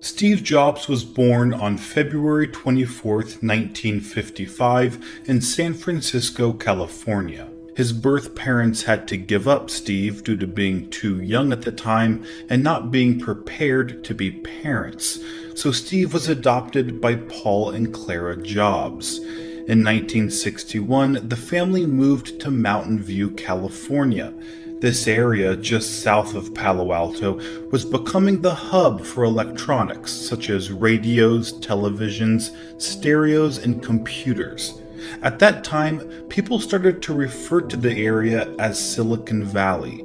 Steve Jobs was born on February 24, 1955, in San Francisco, California. His birth parents had to give up Steve due to being too young at the time and not being prepared to be parents, so Steve was adopted by Paul and Clara Jobs. In 1961, the family moved to Mountain View, California. This area, just south of Palo Alto, was becoming the hub for electronics such as radios, televisions, stereos, and computers. At that time, people started to refer to the area as Silicon Valley.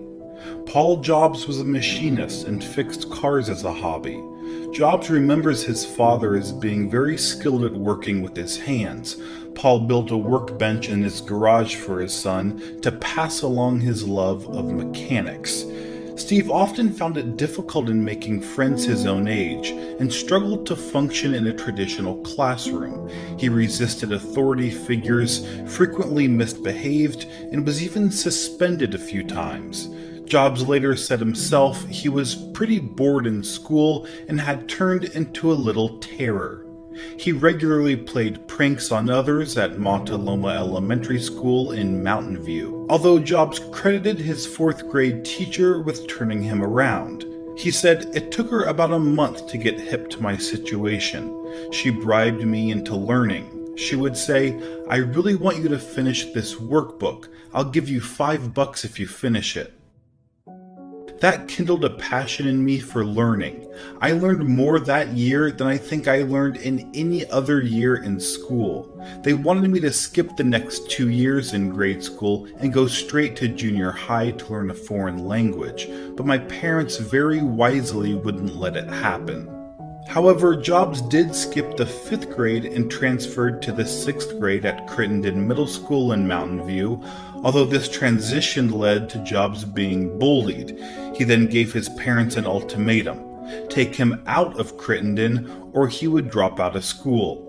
Paul Jobs was a machinist and fixed cars as a hobby. Jobs remembers his father as being very skilled at working with his hands. Paul built a workbench in his garage for his son to pass along his love of mechanics. Steve often found it difficult in making friends his own age and struggled to function in a traditional classroom. He resisted authority figures, frequently misbehaved, and was even suspended a few times. Jobs later said himself he was pretty bored in school and had turned into a little terror. He regularly played pranks on others at Monte Loma Elementary School in Mountain View, although Jobs credited his fourth grade teacher with turning him around. He said, "It took her about a month to get hip to my situation. She bribed me into learning. She would say, 'I really want you to finish this workbook. I'll give you $5 if you finish it.' That kindled a passion in me for learning. I learned more that year than I think I learned in any other year in school. They wanted me to skip the next 2 years in grade school and go straight to junior high to learn a foreign language, but my parents very wisely wouldn't let it happen." However, Jobs did skip the 5th grade and transferred to the 6th grade at Crittenden Middle School in Mountain View, although this transition led to Jobs being bullied. He then gave his parents an ultimatum: take him out of Crittenden or he would drop out of school.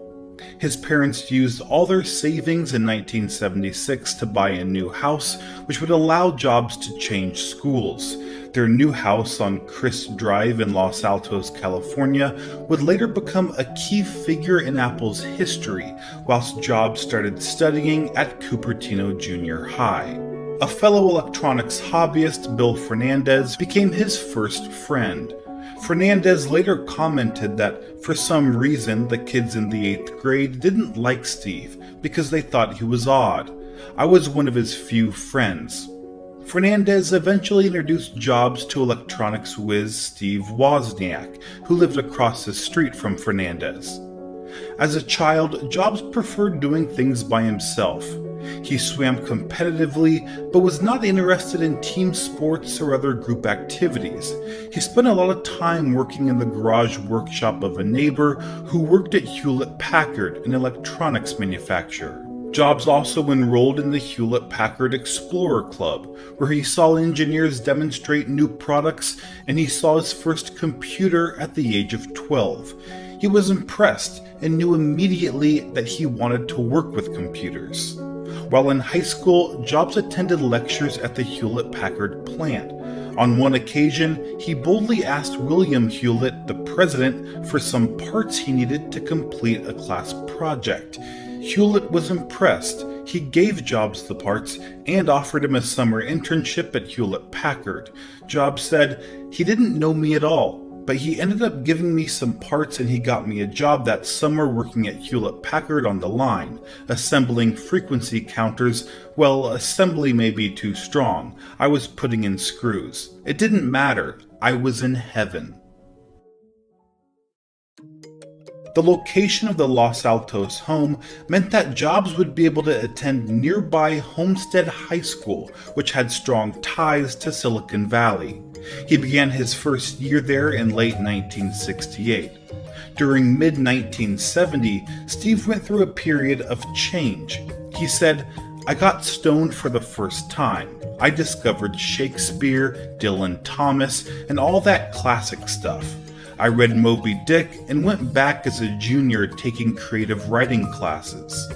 His parents used all their savings in 1976 to buy a new house, which would allow Jobs to change schools. Their new house on Crist Drive in Los Altos, California, would later become a key figure in Apple's history, whilst Jobs started studying at Cupertino Junior High. A fellow electronics hobbyist, Bill Fernandez, became his first friend. Fernandez later commented that for some reason the kids in the 8th grade didn't like Steve because they thought he was odd. I was one of his few friends. Fernandez eventually introduced Jobs to electronics whiz Steve Wozniak, who lived across the street from Fernandez. As a child, Jobs preferred doing things by himself. He swam competitively, but was not interested in team sports or other group activities. He spent a lot of time working in the garage workshop of a neighbor who worked at Hewlett-Packard, an electronics manufacturer. Jobs also enrolled in the Hewlett-Packard Explorer Club, where he saw engineers demonstrate new products, and he saw his first computer at the age of 12. He was impressed and knew immediately that he wanted to work with computers. While in high school, Jobs attended lectures at the Hewlett-Packard plant. On one occasion, he boldly asked William Hewlett, the president, for some parts he needed to complete a class project. Hewlett was impressed. He gave Jobs the parts and offered him a summer internship at Hewlett-Packard. Jobs said, "He didn't know me at all, but he ended up giving me some parts and he got me a job that summer working at Hewlett-Packard on the line, assembling frequency counters. Well, assembly may be too strong. I was putting in screws. It didn't matter. I was in heaven." The location of the Los Altos home meant that Jobs would be able to attend nearby Homestead High School, which had strong ties to Silicon Valley. He began his first year there in late 1968. During mid-1970, Steve went through a period of change. He said, "I got stoned for the first time. I discovered Shakespeare, Dylan Thomas, and all that classic stuff. I read Moby Dick and went back as a junior taking creative writing classes."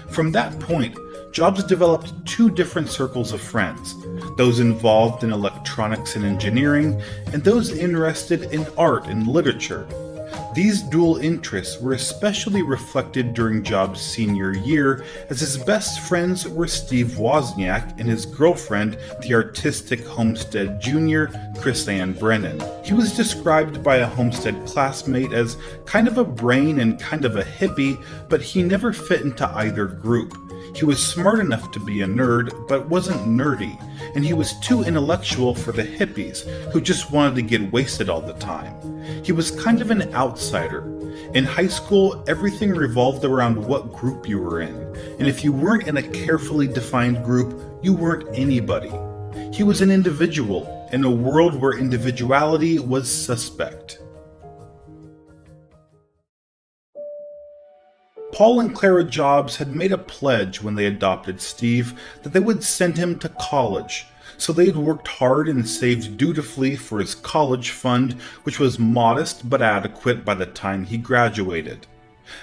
From that point, Jobs developed 2 different circles of friends, those involved in electronics and engineering, and those interested in art and literature. These dual interests were especially reflected during Jobs' senior year, as his best friends were Steve Wozniak and his girlfriend, the artistic Homestead Jr., Chris-Ann Brennan. He was described by a Homestead classmate as kind of a brain and kind of a hippie, but he never fit into either group. He was smart enough to be a nerd, but wasn't nerdy, and he was too intellectual for the hippies, who just wanted to get wasted all the time. He was kind of an outsider. In high school, everything revolved around what group you were in, and if you weren't in a carefully defined group, you weren't anybody. He was an individual, in a world where individuality was suspect. Paul and Clara Jobs had made a pledge when they adopted Steve that they would send him to college, so they had worked hard and saved dutifully for his college fund, which was modest but adequate by the time he graduated.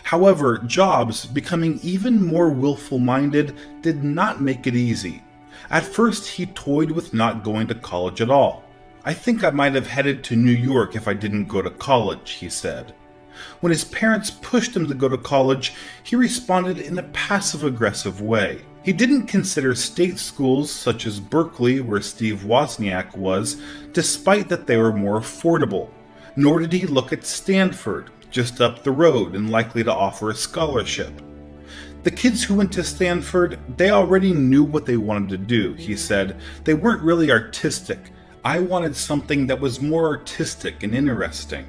However, Jobs, becoming even more willful-minded, did not make it easy. At first, he toyed with not going to college at all. "I think I might have headed to New York if I didn't go to college," he said. When his parents pushed him to go to college, he responded in a passive-aggressive way. He didn't consider state schools such as Berkeley, where Steve Wozniak was, despite that they were more affordable. Nor did he look at Stanford, just up the road and likely to offer a scholarship. "The kids who went to Stanford, they already knew what they wanted to do," he said. "They weren't really artistic. I wanted something that was more artistic and interesting."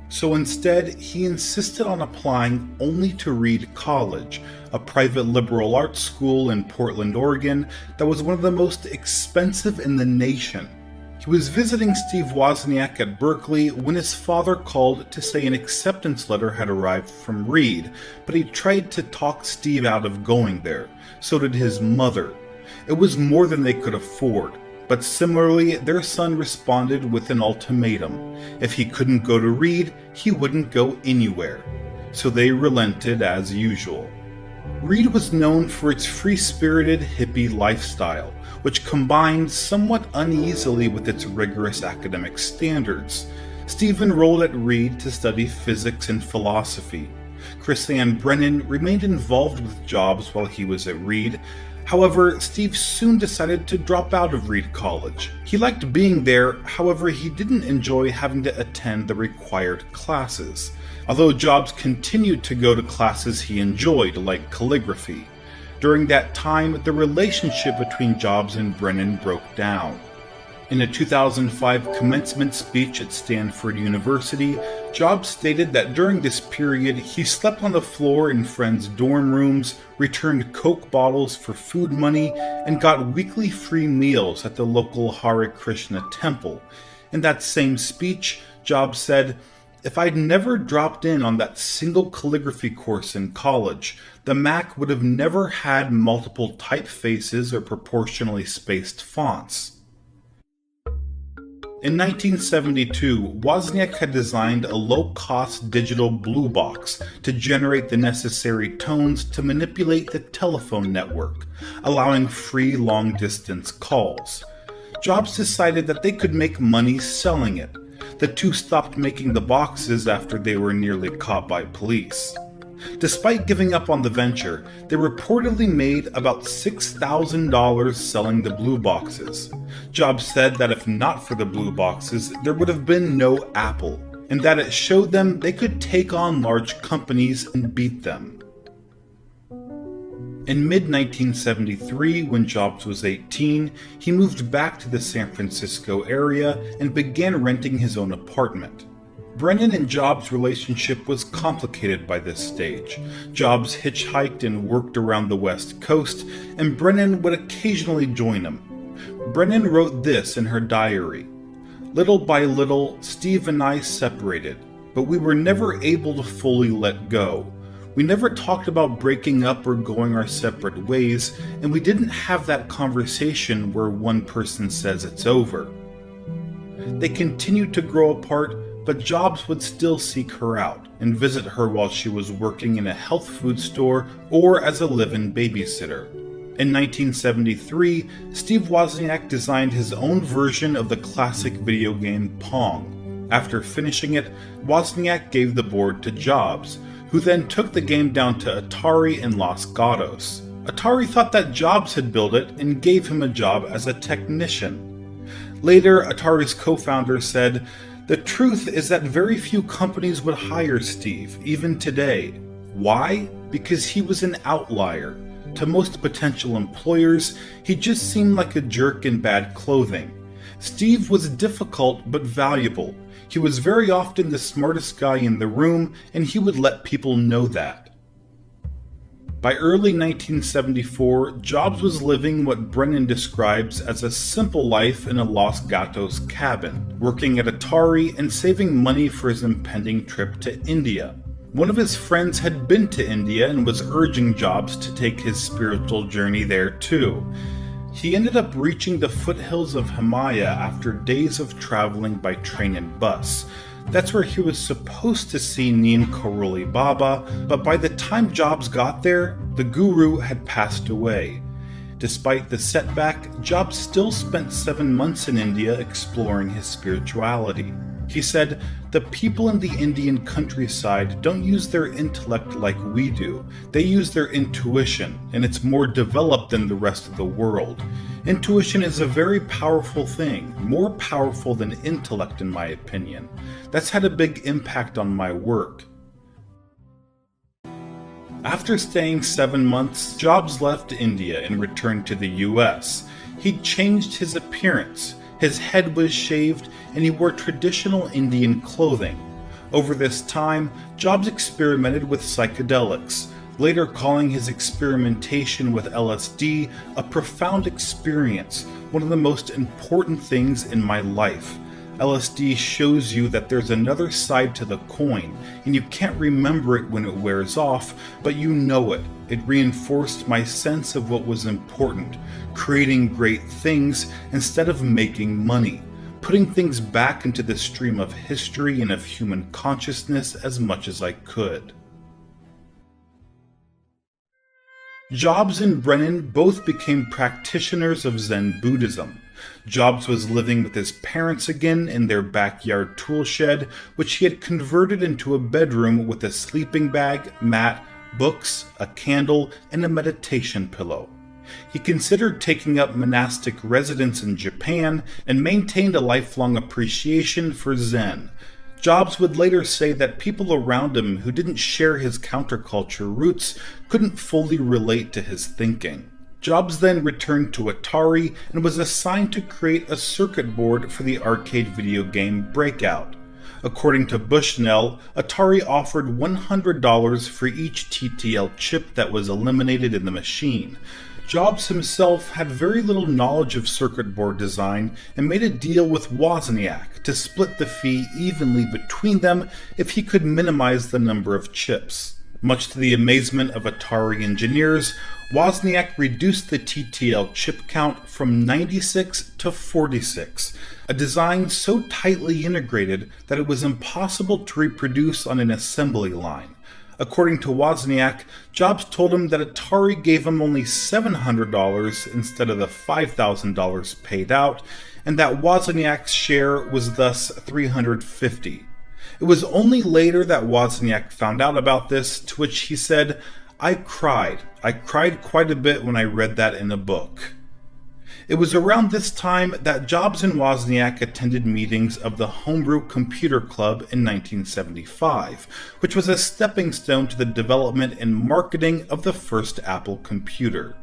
So instead, he insisted on applying only to Reed College, a private liberal arts school in Portland, Oregon, that was one of the most expensive in the nation. He was visiting Steve Wozniak at Berkeley when his father called to say an acceptance letter had arrived from Reed, but he tried to talk Steve out of going there. So did his mother. It was more than they could afford. But similarly, their son responded with an ultimatum. If he couldn't go to Reed, he wouldn't go anywhere. So they relented as usual. Reed was known for its free-spirited hippie lifestyle, which combined somewhat uneasily with its rigorous academic standards. Steve enrolled at Reed to study physics and philosophy. Chris-Ann Brennan remained involved with Jobs while he was at Reed. However, Steve soon decided to drop out of Reed College. He liked being there, however, he didn't enjoy having to attend the required classes, although Jobs continued to go to classes he enjoyed, like calligraphy. During that time, the relationship between Jobs and Brennan broke down. In a 2005 commencement speech at Stanford University, Jobs stated that during this period he slept on the floor in friends' dorm rooms, returned Coke bottles for food money, and got weekly free meals at the local Hare Krishna temple. In that same speech, Jobs said, "If I'd never dropped in on that single calligraphy course in college, the Mac would have never had multiple typefaces or proportionally spaced fonts." In 1972, Wozniak had designed a low-cost digital blue box to generate the necessary tones to manipulate the telephone network, allowing free long-distance calls. Jobs decided that they could make money selling it. The two stopped making the boxes after they were nearly caught by police. Despite giving up on the venture, they reportedly made about $6,000 selling the blue boxes. Jobs said that if not for the blue boxes, there would have been no Apple, and that it showed them they could take on large companies and beat them. In mid-1973, when Jobs was 18, he moved back to the San Francisco area and began renting his own apartment. Brennan and Jobs' relationship was complicated by this stage. Jobs hitchhiked and worked around the West Coast, and Brennan would occasionally join him. Brennan wrote this in her diary: "Little by little, Steve and I separated, but we were never able to fully let go. We never talked about breaking up or going our separate ways, and we didn't have that conversation where one person says it's over." They continued to grow apart, but Jobs would still seek her out and visit her while she was working in a health food store or as a live-in babysitter. In 1973, Steve Wozniak designed his own version of the classic video game Pong. After finishing it, Wozniak gave the board to Jobs, who then took the game down to Atari in Los Gatos. Atari thought that Jobs had built it and gave him a job as a technician. Later, Atari's co-founder said, "The truth is that very few companies would hire Steve, even today. Why? Because he was an outlier. To most potential employers, he just seemed like a jerk in bad clothing. Steve was difficult but valuable. He was very often the smartest guy in the room, and he would let people know that." By early 1974, Jobs was living what Brennan describes as a simple life in a Los Gatos cabin, working at Atari and saving money for his impending trip to India. One of his friends had been to India and was urging Jobs to take his spiritual journey there too. He ended up reaching the foothills of Himalaya after days of traveling by train and bus. That's where he was supposed to see Neem Karoli Baba, but by the time Jobs got there, the guru had passed away. Despite the setback, Jobs still spent 7 months in India exploring his spirituality. He said, "The people in the Indian countryside don't use their intellect like we do. They use their intuition, and it's more developed than the rest of the world. Intuition is a very powerful thing, more powerful than intellect in my opinion. That's had a big impact on my work." After staying 7 months, Jobs left India and returned to the US. He'd changed his appearance. His head was shaved, and he wore traditional Indian clothing. Over this time, Jobs experimented with psychedelics, later calling his experimentation with LSD a profound experience, one of the most important things in my life. LSD shows you that there's another side to the coin, and you can't remember it when it wears off, but you know it. It reinforced my sense of what was important, creating great things instead of making money, putting things back into the stream of history and of human consciousness as much as I could. Jobs and Brennan both became practitioners of Zen Buddhism. Jobs was living with his parents again in their backyard tool shed, which he had converted into a bedroom with a sleeping bag, mat, books, a candle, and a meditation pillow. He considered taking up monastic residence in Japan and maintained a lifelong appreciation for Zen. Jobs would later say that people around him who didn't share his counterculture roots couldn't fully relate to his thinking. Jobs then returned to Atari and was assigned to create a circuit board for the arcade video game Breakout. According to Bushnell, Atari offered $100 for each TTL chip that was eliminated in the machine. Jobs himself had very little knowledge of circuit board design and made a deal with Wozniak to split the fee evenly between them if he could minimize the number of chips. Much to the amazement of Atari engineers, Wozniak reduced the TTL chip count from 96 to 46, a design so tightly integrated that it was impossible to reproduce on an assembly line. According to Wozniak, Jobs told him that Atari gave him only $700 instead of the $5,000 paid out, and that Wozniak's share was thus $350. It was only later that Wozniak found out about this, to which he said, I cried quite a bit when I read that in a book." It was around this time that Jobs and Wozniak attended meetings of the Homebrew Computer Club in 1975, which was a stepping stone to the development and marketing of the first Apple computer.